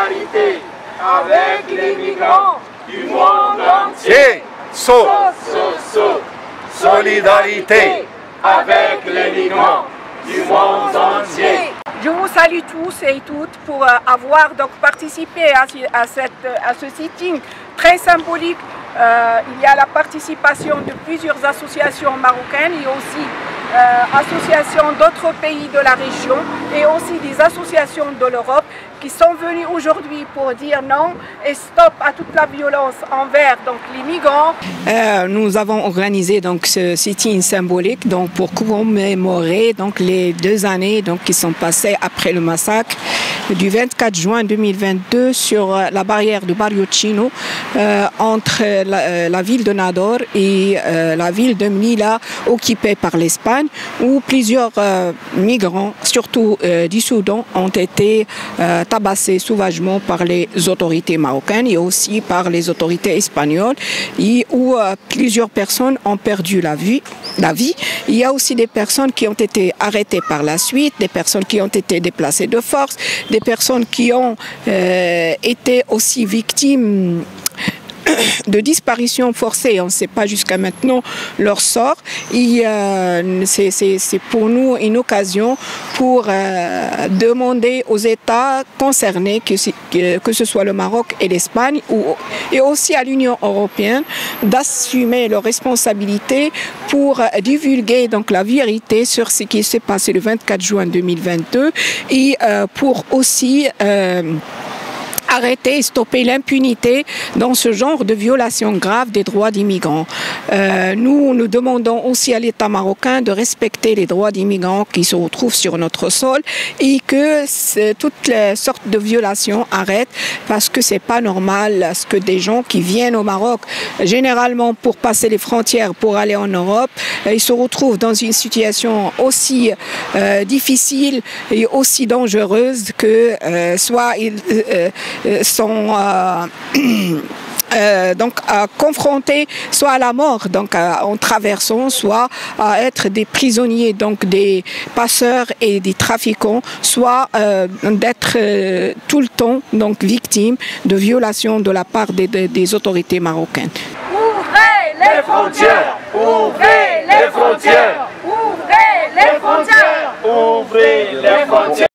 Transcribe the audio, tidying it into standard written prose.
solidarité avec les migrants du monde entier. Solidarité avec les migrants du monde entier. Je vous salue tous et toutes pour avoir donc participé à ce sitting très symbolique. Il y a la participation de plusieurs associations marocaines et aussi associations d'autres pays de la région et aussi des associations de l'Europe qui sont venues aujourd'hui pour dire non et stop à toute la violence envers donc, les migrants. Nous avons organisé donc, ce sitting symbolique donc, pour commémorer donc, les 2 années donc, qui sont passées après le massacre du 24 juin 2022 sur la barrière de Barrio Chino entre la ville de Nador et la ville de Melilla occupée par l'Espagne où plusieurs migrants, surtout du Soudan, ont été tabassés sauvagement par les autorités marocaines et aussi par les autorités espagnoles et où plusieurs personnes ont perdu la vie. Il y a aussi des personnes qui ont été arrêtées par la suite, des personnes qui ont été déplacées de force, des personnes qui ont été aussi victimes de disparition forcée. On ne sait pas jusqu'à maintenant leur sort. C'est pour nous une occasion pour demander aux États concernés, que ce soit le Maroc et l'Espagne, et aussi à l'Union européenne, d'assumer leurs responsabilités pour divulguer donc, la vérité sur ce qui s'est passé le 24 juin 2022 et pour aussi arrêter et stopper l'impunité dans ce genre de violation grave des droits des migrants. Nous demandons aussi à l'État marocain de respecter les droits des migrants qui se retrouvent sur notre sol et que toutes les sortes de violations arrêtent parce que c'est pas normal à ce que des gens qui viennent au Maroc, généralement pour passer les frontières pour aller en Europe, ils se retrouvent dans une situation aussi difficile et aussi dangereuse que soit ils sont donc confrontés soit à la mort donc en traversant, soit à être des prisonniers, donc des passeurs et des trafiquants, soit d'être tout le temps donc victimes de violations de la part des autorités marocaines. Ouvrez les frontières! Ouvrez les frontières! Ouvrez les frontières! Ouvrez les frontières!